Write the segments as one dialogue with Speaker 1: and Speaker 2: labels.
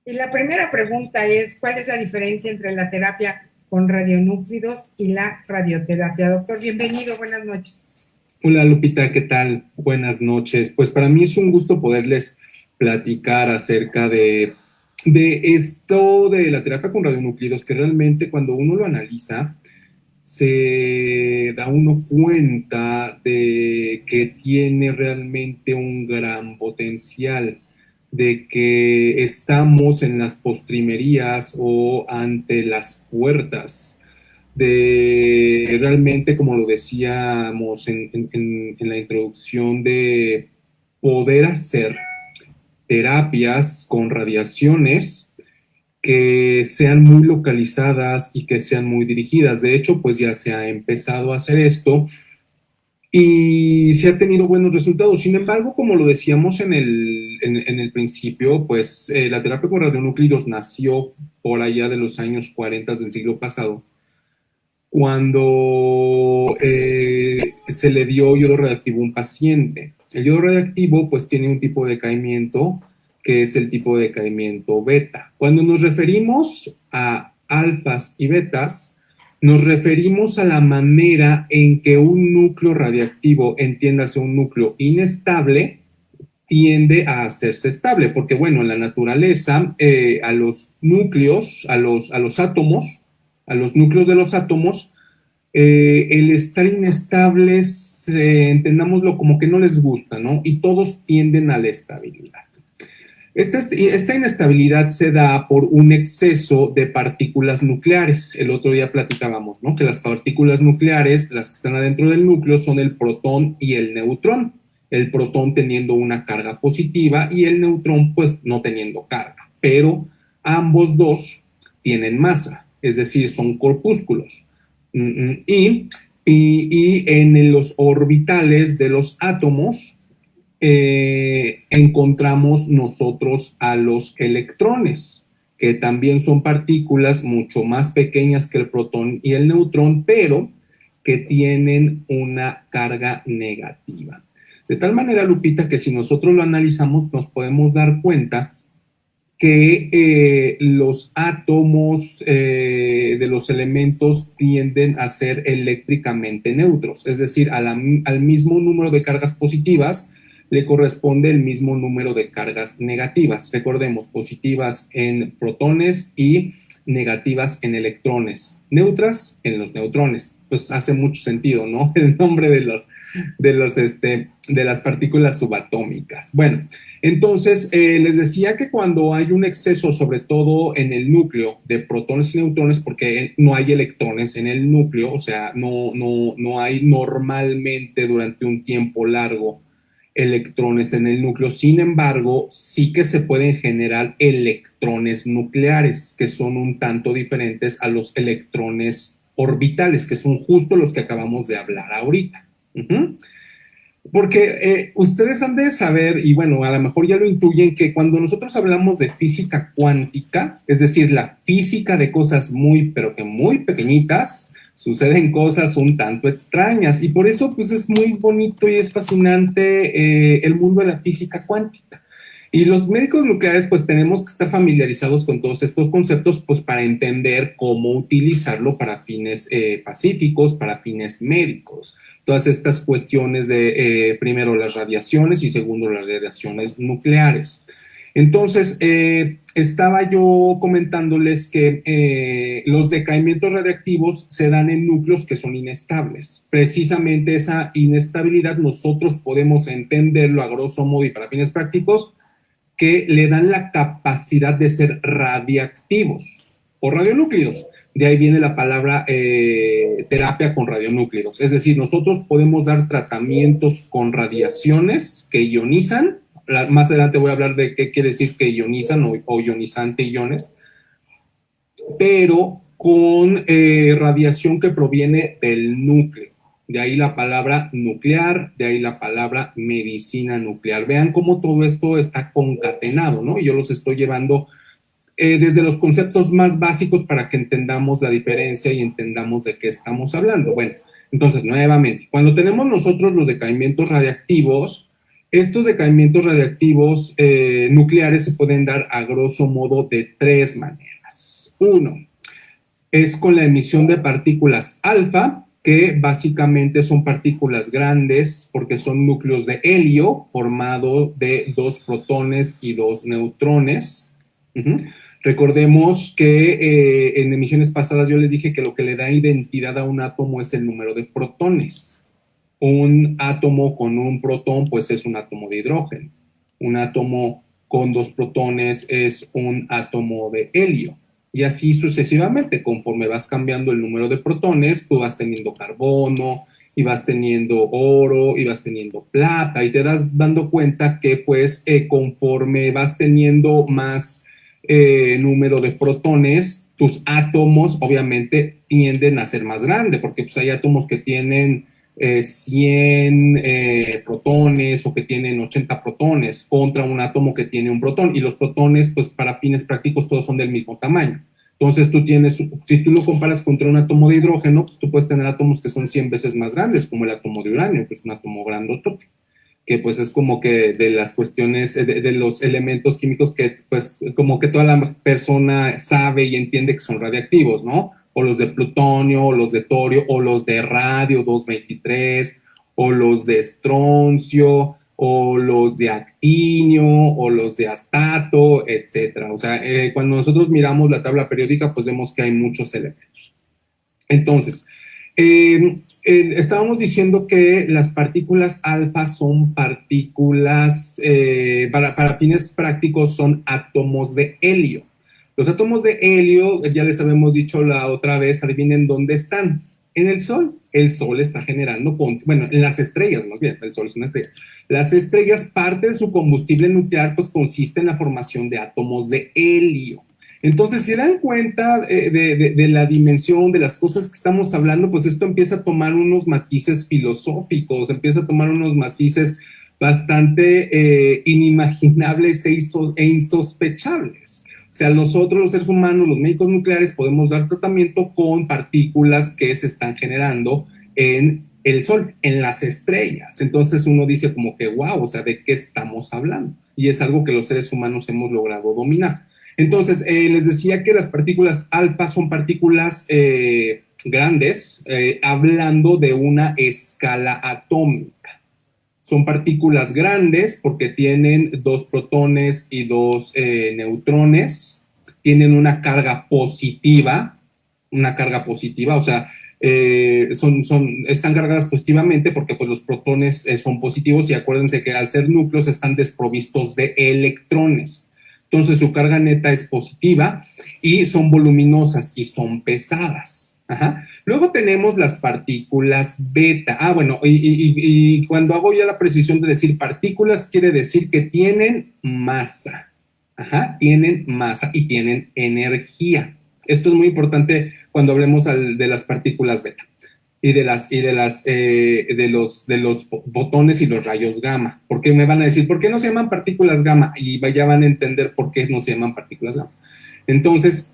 Speaker 1: Y la primera pregunta es, ¿cuál es la diferencia entre la terapia con radionúclidos y la radioterapia? Doctor, bienvenido, buenas noches.
Speaker 2: Hola Lupita, ¿qué tal? Buenas noches. Pues para mí es un gusto poderles platicar acerca de esto de la terapia con radionúclidos, que realmente cuando uno lo analiza, se da uno cuenta de que tiene realmente un gran potencial, de que estamos en las postrimerías o ante las puertas de realmente, como lo decíamos en la introducción, de poder hacer terapias con radiaciones que sean muy localizadas y que sean muy dirigidas. De hecho, pues ya se ha empezado a hacer esto y se ha tenido buenos resultados. Sin embargo, como lo decíamos en el principio, pues la terapia con radionúclidos nació por allá de los años 40 del siglo pasado, cuando se le dio yodo radioactivo a un paciente. El yodo radioactivo pues tiene un tipo de decaimiento que es el tipo de decaimiento beta. Cuando nos referimos a alfas y betas, nos referimos a la manera en que un núcleo radiactivo, entiéndase un núcleo inestable, tiende a hacerse estable, porque bueno, en la naturaleza, a los núcleos, a los átomos, a los núcleos de los átomos, el estar inestables, entendámoslo como que no les gusta, ¿no? Y todos tienden a la estabilidad. Esta inestabilidad se da por un exceso de partículas nucleares. El otro día platicábamos, ¿no? Que las partículas nucleares, las que están adentro del núcleo, son el protón y el neutrón. El protón teniendo una carga positiva y el neutrón, pues, no teniendo carga. Pero ambos dos tienen masa, es decir, son corpúsculos. Y en los orbitales de los átomos encontramos nosotros a los electrones, que también son partículas mucho más pequeñas que el protón y el neutrón, pero que tienen una carga negativa. De tal manera, Lupita, que si nosotros lo analizamos, nos podemos dar cuenta que los átomos de los elementos tienden a ser eléctricamente neutros, es decir, al mismo número de cargas positivas le corresponde el mismo número de cargas negativas. Recordemos, positivas en protones y negativas en electrones, neutras en los neutrones. Pues hace mucho sentido, ¿no? El nombre de las partículas subatómicas. Bueno, entonces les decía que cuando hay un exceso, sobre todo en el núcleo, de protones y neutrones, porque no hay electrones en el núcleo, o sea, no hay normalmente durante un tiempo largo electrones en el núcleo. Sin embargo, sí que se pueden generar electrones nucleares, que son un tanto diferentes a los electrones orbitales, que son justo los que acabamos de hablar ahorita. Porque ustedes han de saber, y bueno, a lo mejor ya lo intuyen, que cuando nosotros hablamos de física cuántica, es decir, la física de cosas muy, pero que muy pequeñitas, suceden cosas un tanto extrañas, y por eso pues es muy bonito y es fascinante el mundo de la física cuántica. Y los médicos nucleares pues tenemos que estar familiarizados con todos estos conceptos pues para entender cómo utilizarlo para fines pacíficos, para fines médicos. Todas estas cuestiones de primero las radiaciones y segundo las radiaciones nucleares. Entonces, estaba yo comentándoles que los decaimientos radiactivos se dan en núcleos que son inestables. Precisamente esa inestabilidad nosotros podemos entenderlo a grosso modo y para fines prácticos, que le dan la capacidad de ser radiactivos o radionúclidos. De ahí viene la palabra terapia con radionúclidos. Es decir, nosotros podemos dar tratamientos con radiaciones que ionizan. Más adelante voy a hablar de qué quiere decir que ionizan o ionizante iones, pero con radiación que proviene del núcleo. De ahí la palabra nuclear, de ahí la palabra medicina nuclear. Vean cómo todo esto está concatenado, ¿no? Y yo los estoy llevando desde los conceptos más básicos para que entendamos la diferencia y entendamos de qué estamos hablando. Bueno, entonces, nuevamente, cuando tenemos nosotros los decaimientos radiactivos, Estos decaimientos radiactivos nucleares se pueden dar a grosso modo de 3 maneras. Uno, es con la emisión de partículas alfa, que básicamente son partículas grandes porque son núcleos de helio formado de 2 protones y 2 neutrones. Recordemos que en emisiones pasadas yo les dije que lo que le da identidad a un átomo es el número de protones. Un átomo con un protón pues es un átomo de hidrógeno. Un átomo con 2 protones es un átomo de helio. Y así sucesivamente, conforme vas cambiando el número de protones, tú vas teniendo carbono, y vas teniendo oro, y vas teniendo plata, y te das dando cuenta que pues conforme vas teniendo más número de protones, tus átomos obviamente tienden a ser más grandes, porque pues hay átomos que tienen 100 protones o que tienen 80 protones contra un átomo que tiene un protón, y los protones pues para fines prácticos todos son del mismo tamaño. Entonces tú tienes, si tú lo comparas contra un átomo de hidrógeno, pues tú puedes tener átomos que son 100 veces más grandes, como el átomo de uranio, que es un átomo grandotote, que pues es como que de las cuestiones, de los elementos químicos que pues como que toda la persona sabe y entiende que son radiactivos, ¿no? O los de plutonio, o los de torio, o los de radio 223, o los de estroncio, o los de actinio, o los de astato, etcétera. O sea, cuando nosotros miramos la tabla periódica, pues vemos que hay muchos elementos. Entonces, estábamos diciendo que las partículas alfa son partículas, para fines prácticos, son átomos de helio. Los átomos de helio, ya les habíamos dicho la otra vez, adivinen dónde están. En el Sol. El Sol está generando, bueno, en las estrellas más bien, el Sol es una estrella. Las estrellas, parte de su combustible nuclear, pues consiste en la formación de átomos de helio. Entonces, si dan cuenta de la dimensión de las cosas que estamos hablando, pues esto empieza a tomar unos matices filosóficos, empieza a tomar unos matices bastante inimaginables e insospechables. O sea, nosotros, los seres humanos, los médicos nucleares, podemos dar tratamiento con partículas que se están generando en el Sol, en las estrellas. Entonces uno dice como que, wow, o sea, ¿de qué estamos hablando? Y es algo que los seres humanos hemos logrado dominar. Entonces, les decía que las partículas alfa son partículas grandes, hablando de una escala atómica. Son partículas grandes porque tienen 2 protones y 2 neutrones, tienen una carga positiva, o sea, están cargadas positivamente porque pues, los protones son positivos, y acuérdense que al ser núcleos están desprovistos de electrones. Entonces su carga neta es positiva y son voluminosas y son pesadas. Ajá. Luego tenemos las partículas beta. Bueno, y cuando hago ya la precisión de decir partículas, quiere decir que tienen masa. Ajá, tienen masa y tienen energía. Esto es muy importante cuando hablemos de las partículas beta y de los fotones y los rayos gamma. Porque me van a decir, ¿por qué no se llaman partículas gamma? Y ya van a entender por qué no se llaman partículas gamma. Entonces,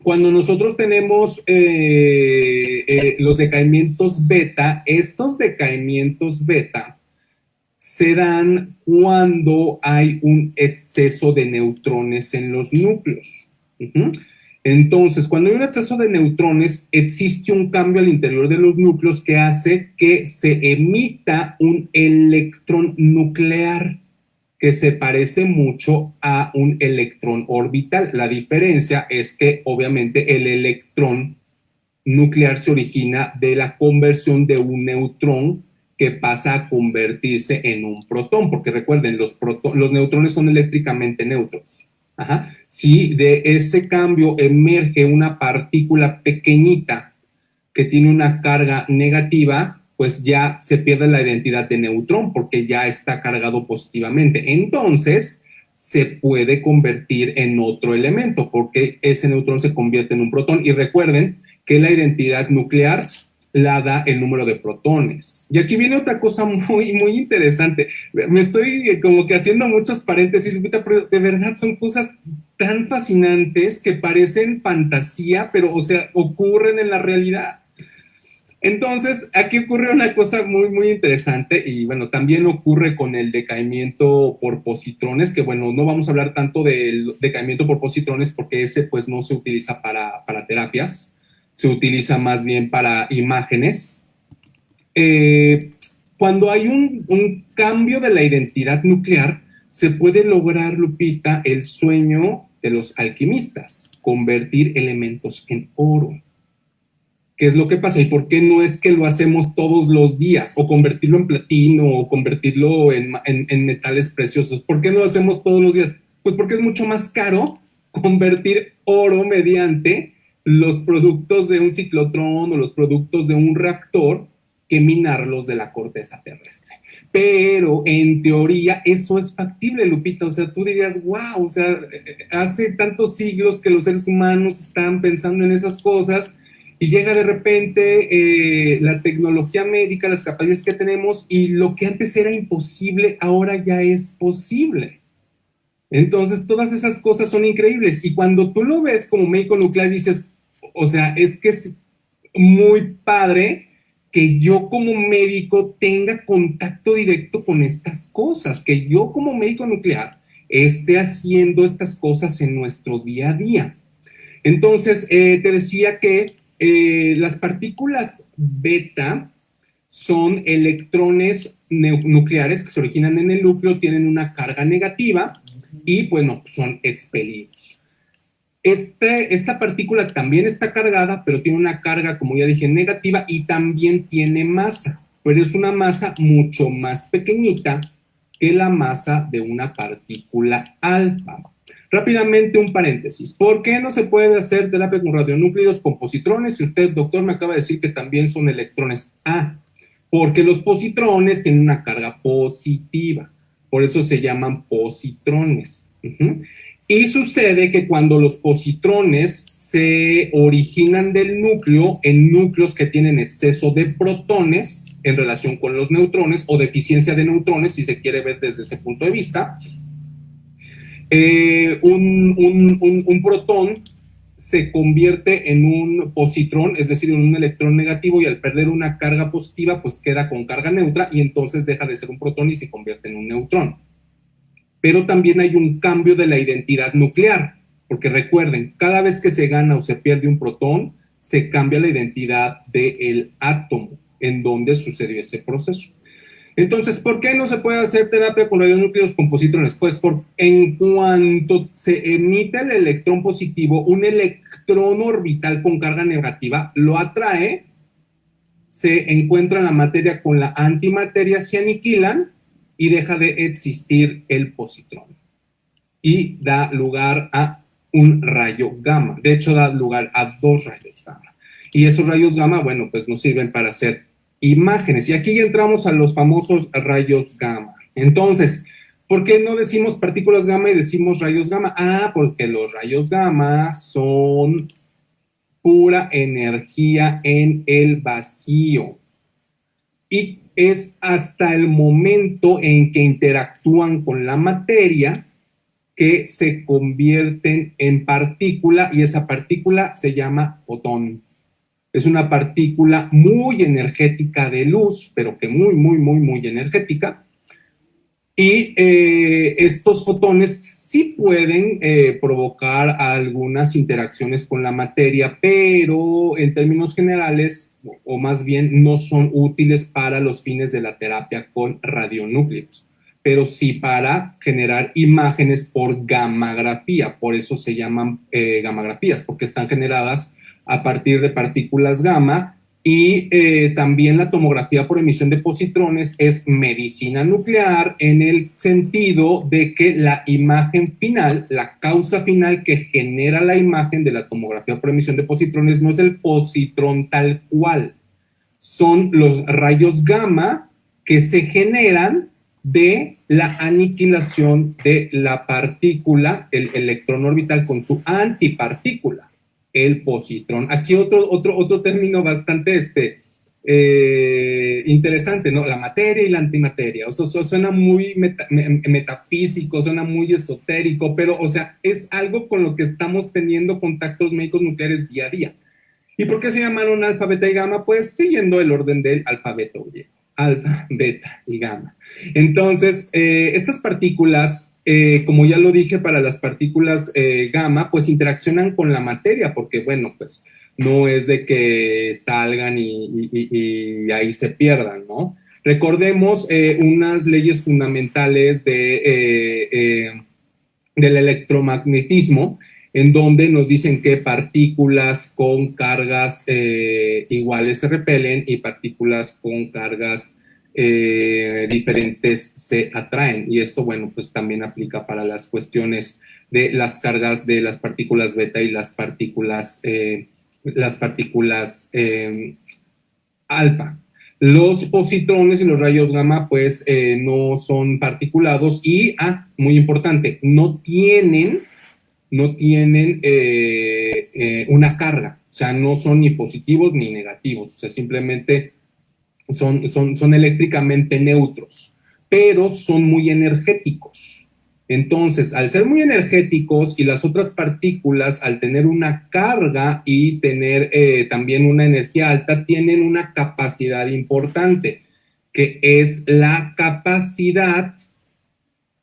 Speaker 2: cuando nosotros tenemos los decaimientos beta, estos decaimientos beta se dan cuando hay un exceso de neutrones en los núcleos. Entonces, cuando hay un exceso de neutrones, existe un cambio al interior de los núcleos que hace que se emita un electrón nuclear que se parece mucho a un electrón orbital. La diferencia es que, obviamente, el electrón nuclear se origina de la conversión de un neutrón que pasa a convertirse en un protón, porque recuerden, los neutrones son eléctricamente neutros. Ajá. Si de ese cambio emerge una partícula pequeñita que tiene una carga negativa, pues ya se pierde la identidad de neutrón porque ya está cargado positivamente. Entonces, se puede convertir en otro elemento porque ese neutrón se convierte en un protón. Y recuerden que la identidad nuclear la da el número de protones. Y aquí viene otra cosa muy, muy interesante. Me estoy como que haciendo muchos paréntesis, pero de verdad son cosas tan fascinantes que parecen fantasía, pero, o sea, ocurren en la realidad. Entonces, aquí ocurre una cosa muy, muy interesante y bueno, también ocurre con el decaimiento por positrones, que bueno, no vamos a hablar tanto del decaimiento por positrones porque ese pues no se utiliza para terapias, se utiliza más bien para imágenes. Eh, Cuando hay un cambio de la identidad nuclear, se puede lograr, Lupita, el sueño de los alquimistas, convertir elementos en oro. ¿Qué es lo que pasa? ¿Y por qué no es que lo hacemos todos los días? O convertirlo en platino, o convertirlo en metales preciosos. ¿Por qué no lo hacemos todos los días? Pues porque es mucho más caro convertir oro mediante los productos de un ciclotrón o los productos de un reactor que minarlos de la corteza terrestre. Pero en teoría eso es factible, Lupita. O sea, tú dirías, wow, o sea, hace tantos siglos que los seres humanos están pensando en esas cosas y llega de repente la tecnología médica, las capacidades que tenemos y lo que antes era imposible, ahora ya es posible. Entonces, todas esas cosas son increíbles. Y cuando tú lo ves como médico nuclear, dices, o sea, es que es muy padre que yo como médico tenga contacto directo con estas cosas, que yo como médico nuclear esté haciendo estas cosas en nuestro día a día. Entonces, te decía que las partículas beta son electrones nucleares que se originan en el núcleo, tienen una carga negativa y, bueno, son expelidos. Esta partícula también está cargada, pero tiene una carga, como ya dije, negativa y también tiene masa, pero es una masa mucho más pequeñita que la masa de una partícula alfa. Rápidamente un paréntesis. ¿Por qué no se puede hacer terapia con radionúclidos con positrones? Si usted, doctor, me acaba de decir que también son electrones A, porque los positrones tienen una carga positiva, por eso se llaman positrones. Y sucede que cuando los positrones se originan del núcleo, en núcleos que tienen exceso de protones en relación con los neutrones o deficiencia de neutrones, si se quiere ver desde ese punto de vista, un protón se convierte en un positrón, es decir, en un electrón negativo, y al perder una carga positiva, pues queda con carga neutra y entonces deja de ser un protón y se convierte en un neutrón. Pero también hay un cambio de la identidad nuclear, porque recuerden, cada vez que se gana o se pierde un protón, se cambia la identidad del átomo en donde sucedió ese proceso. Entonces, ¿por qué no se puede hacer terapia con radionúcleos con positrones? Pues en cuanto se emite el electrón positivo, un electrón orbital con carga negativa lo atrae, se encuentra en la materia con la antimateria, se aniquilan y deja de existir el positrón. Y da lugar a un rayo gamma. De hecho, da lugar a dos rayos gamma. Y esos rayos gamma, bueno, pues nos sirven para hacer imágenes. Y aquí ya entramos a los famosos rayos gamma. Entonces, ¿por qué no decimos partículas gamma y decimos rayos gamma? Ah, porque los rayos gamma son pura energía en el vacío. Y es hasta el momento en que interactúan con la materia que se convierten en partícula y esa partícula se llama fotón. Es una partícula muy energética de luz, pero que muy, muy, muy, muy energética. Y estos fotones sí pueden provocar algunas interacciones con la materia, pero en términos generales, o más bien, no son útiles para los fines de la terapia con radionúcleos, pero sí para generar imágenes por gammagrafía. Por eso se llaman gammagrafías, porque están generadas a partir de partículas gamma. Y también la tomografía por emisión de positrones es medicina nuclear en el sentido de que la imagen final, la causa final que genera la imagen de la tomografía por emisión de positrones no es el positrón tal cual, son los rayos gamma que se generan de la aniquilación de la partícula, el electrón orbital con su antipartícula, el positrón. Aquí otro término bastante interesante, ¿no? La materia y la antimateria. O sea, suena muy metafísico, suena muy esotérico, pero, o sea, es algo con lo que estamos teniendo contactos médicos nucleares día a día. ¿Y por qué se llamaron alfa, beta y gamma? Pues siguiendo el orden del alfabeto griego. Alfa, beta y gamma. Entonces, estas partículas, como ya lo dije, para las partículas gamma, pues interaccionan con la materia, porque, bueno, pues no es de que salgan y ahí se pierdan, ¿no? Recordemos unas leyes fundamentales del electromagnetismo, en donde nos dicen que partículas con cargas iguales se repelen y partículas con cargas diferentes se atraen. Y esto, bueno, pues también aplica para las cuestiones de las cargas de las partículas beta y las partículas alfa. Los positrones y los rayos gamma, pues, no son particulados y, muy importante, no tienen una carga, o sea, no son ni positivos ni negativos, o sea, simplemente son eléctricamente neutros, pero son muy energéticos. Entonces, al ser muy energéticos y las otras partículas, al tener una carga y tener también una energía alta, tienen una capacidad importante, que es la capacidad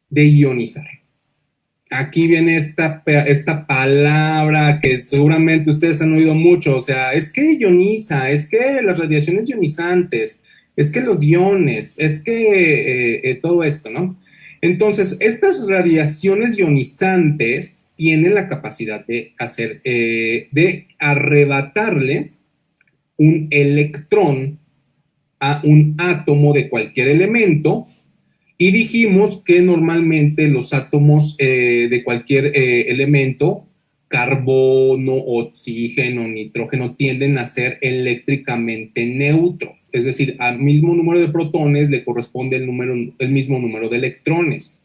Speaker 2: de ionizar. Aquí viene esta palabra que seguramente ustedes han oído mucho, o sea, es que ioniza, es que las radiaciones ionizantes, es que los iones, es que todo esto, ¿no? Entonces, estas radiaciones ionizantes tienen la capacidad de arrebatarle un electrón a un átomo de cualquier elemento. Y dijimos que normalmente los átomos de cualquier elemento, carbono, oxígeno, nitrógeno, tienden a ser eléctricamente neutros. Es decir, al mismo número de protones le corresponde el mismo número de electrones.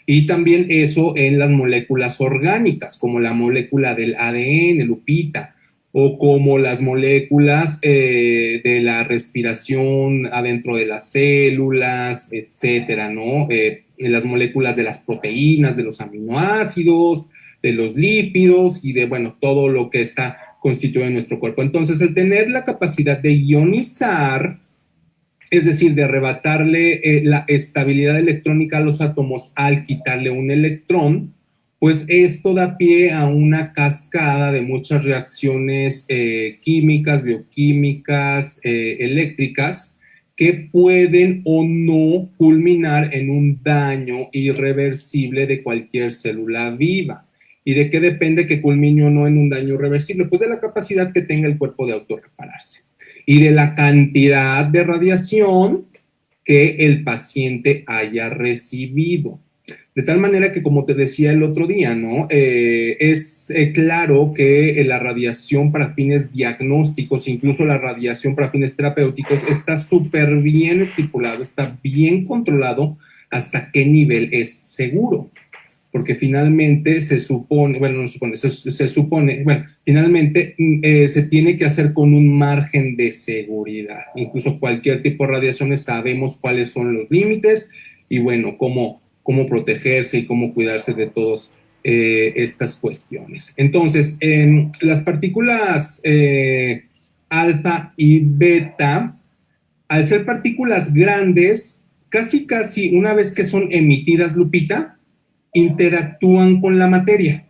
Speaker 2: Y también eso en las moléculas orgánicas, como la molécula del ADN, Lupita, o como las moléculas de la respiración adentro de las células, etcétera, ¿no? Las moléculas de las proteínas, de los aminoácidos, de los lípidos y de, bueno, todo lo que está constituido en nuestro cuerpo. Entonces, el tener la capacidad de ionizar, es decir, de arrebatarle la estabilidad electrónica a los átomos al quitarle un electrón, pues esto da pie a una cascada de muchas reacciones químicas, bioquímicas, eléctricas, que pueden o no culminar en un daño irreversible de cualquier célula viva. ¿Y de qué depende que culmine o no en un daño irreversible? Pues de la capacidad que tenga el cuerpo de autorrepararse y de la cantidad de radiación que el paciente haya recibido. De tal manera que, como te decía el otro día, ¿no? Es claro que la radiación para fines diagnósticos, incluso la radiación para fines terapéuticos, está súper bien estipulado, está bien controlado hasta qué nivel es seguro. Porque finalmente se supone, bueno, no supone, se supone, bueno, finalmente se tiene que hacer con un margen de seguridad. Incluso cualquier tipo de radiaciones sabemos cuáles son los límites y, bueno, cómo protegerse y cómo cuidarse de todas estas cuestiones. Entonces, las partículas alfa y beta, al ser partículas grandes, casi una vez que son emitidas, Lupita, interactúan con la materia,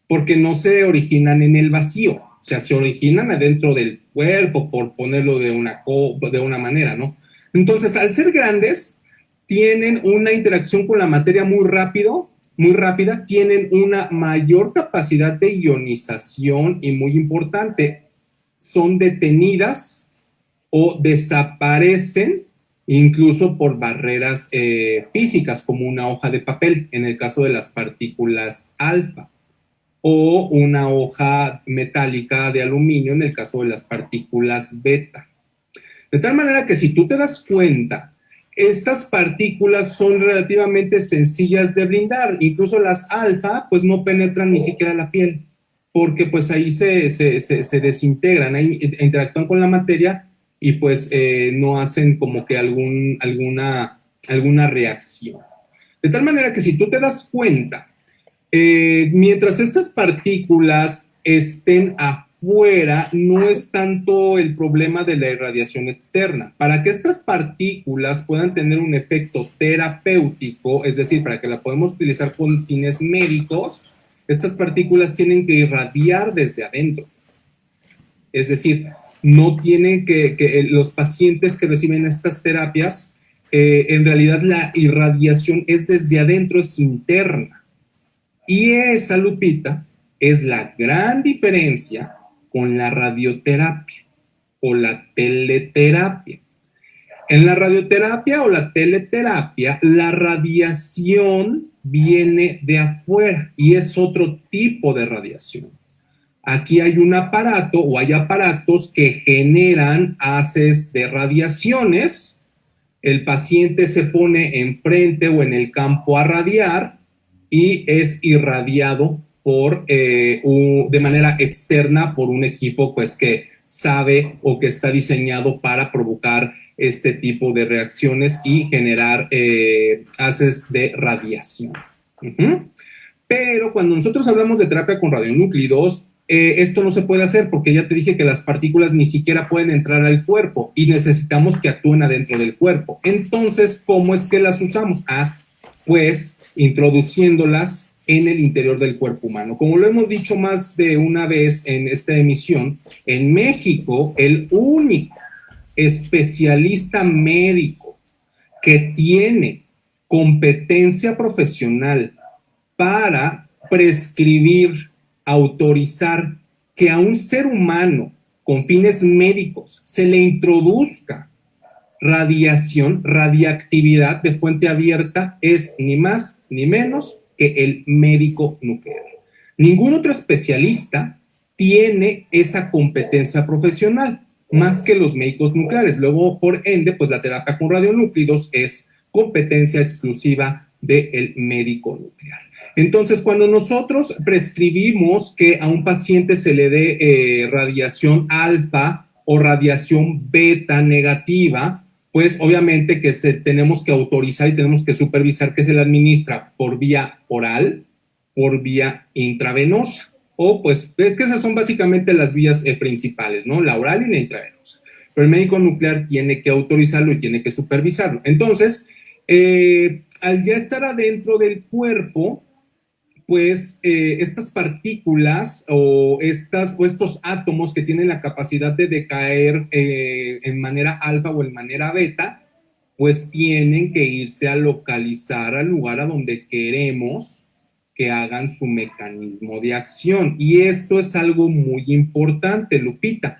Speaker 2: porque no se originan en el vacío, o sea, se originan adentro del cuerpo, por ponerlo de una manera, ¿no? Entonces, al ser grandes, tienen una interacción con la materia muy rápida, tienen una mayor capacidad de ionización y, muy importante, son detenidas o desaparecen incluso por barreras físicas, como una hoja de papel, en el caso de las partículas alfa, o una hoja metálica de aluminio, en el caso de las partículas beta. De tal manera que, si tú te das cuenta, estas partículas son relativamente sencillas de blindar. Incluso las alfa, pues no penetran ni siquiera la piel, porque pues ahí se desintegran, ahí interactúan con la materia y pues no hacen como que alguna reacción. De tal manera que, si tú te das cuenta, mientras estas partículas estén afuera no es tanto el problema de la irradiación externa. Para que estas partículas puedan tener un efecto terapéutico, es decir, para que la podamos utilizar con fines médicos, estas partículas tienen que irradiar desde adentro. Es decir, no tienen que los pacientes que reciben estas terapias, en realidad la irradiación es desde adentro, es interna. Y esa, Lupita, es la gran diferencia con la radioterapia o la teleterapia. En la radioterapia o la teleterapia, la radiación viene de afuera y es otro tipo de radiación. Aquí hay un aparato o hay aparatos que generan haces de radiaciones. El paciente se pone enfrente o en el campo a radiar y es irradiado de manera externa por un equipo pues que sabe o que está diseñado para provocar este tipo de reacciones y generar haces de radiación. Pero cuando nosotros hablamos de terapia con radionúclidos, esto no se puede hacer porque ya te dije que las partículas ni siquiera pueden entrar al cuerpo y necesitamos que actúen adentro del cuerpo. Entonces, ¿cómo es que las usamos? Pues introduciéndolas en el interior del cuerpo humano. Como lo hemos dicho más de una vez en esta emisión, en México, el único especialista médico que tiene competencia profesional para prescribir, autorizar que a un ser humano con fines médicos se le introduzca radiactividad de fuente abierta es ni más ni menos que el médico nuclear. Ningún otro especialista tiene esa competencia profesional, más que los médicos nucleares. Luego, por ende, pues la terapia con radionúclidos es competencia exclusiva del médico nuclear. Entonces, cuando nosotros prescribimos que a un paciente se le dé radiación alfa o radiación beta negativa, pues obviamente que tenemos que autorizar y tenemos que supervisar que se le administra por vía oral, por vía intravenosa, o pues que esas son básicamente las vías principales, ¿no? La oral y la intravenosa. Pero el médico nuclear tiene que autorizarlo y tiene que supervisarlo. Entonces, al ya estar adentro del cuerpo, pues estas partículas o estos átomos que tienen la capacidad de decaer en manera alfa o en manera beta, pues tienen que irse a localizar al lugar a donde queremos que hagan su mecanismo de acción. Y esto es algo muy importante, Lupita,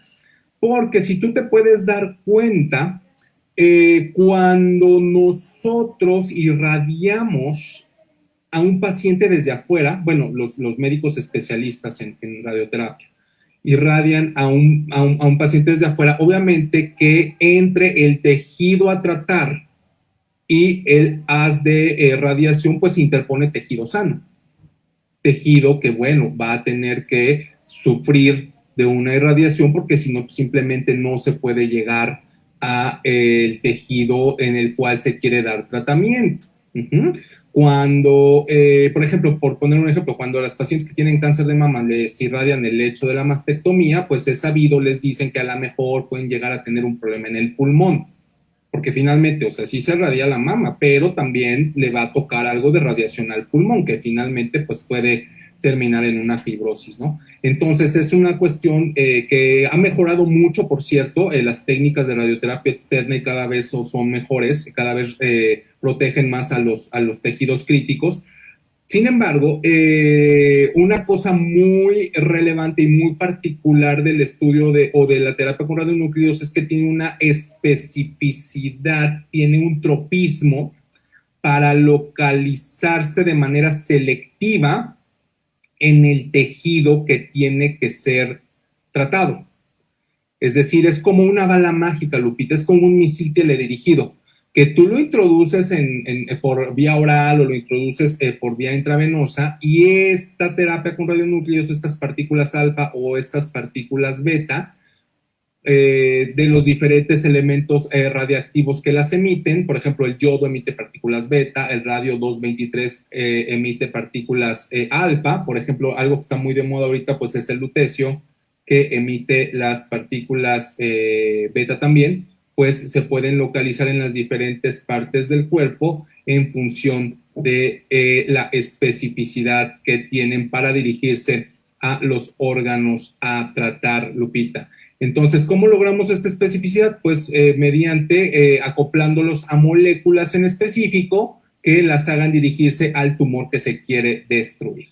Speaker 2: porque si tú te puedes dar cuenta, cuando nosotros irradiamos a un paciente desde afuera, bueno, los médicos especialistas en radioterapia irradian a un paciente desde afuera, obviamente que entre el tejido a tratar y el haz de radiación, pues interpone tejido sano. Tejido que, bueno, va a tener que sufrir de una irradiación porque si no, simplemente no se puede llegar a el tejido en el cual se quiere dar tratamiento. Cuando, por ejemplo, por poner un ejemplo, cuando a las pacientes que tienen cáncer de mama les irradian el lecho de la mastectomía, pues es sabido, les dicen que a lo mejor pueden llegar a tener un problema en el pulmón, porque finalmente, o sea, sí se irradia la mama, pero también le va a tocar algo de radiación al pulmón, que finalmente pues puede terminar en una fibrosis, ¿no? Entonces es una cuestión que ha mejorado mucho, por cierto, las técnicas de radioterapia externa y cada vez son mejores, cada vez protegen más a los tejidos críticos. Sin embargo, una cosa muy relevante y muy particular del estudio o de la terapia con radionúclidos es que tiene una especificidad, tiene un tropismo para localizarse de manera selectiva en el tejido que tiene que ser tratado. Es decir, es como una bala mágica, Lupita, es como un misil teledirigido, que tú lo introduces por vía oral o lo introduces por vía intravenosa y esta terapia con radionúclidos, estas partículas alfa o estas partículas beta, de los diferentes elementos radiactivos que las emiten. Por ejemplo, el yodo emite partículas beta, el radio 223 emite partículas alfa. Por ejemplo, algo que está muy de moda ahorita pues es el lutecio, que emite las partículas beta también, pues se pueden localizar en las diferentes partes del cuerpo en función de la especificidad que tienen para dirigirse a los órganos a tratar, Lupita. Entonces, ¿cómo logramos esta especificidad? Pues mediante acoplándolos a moléculas en específico que las hagan dirigirse al tumor que se quiere destruir.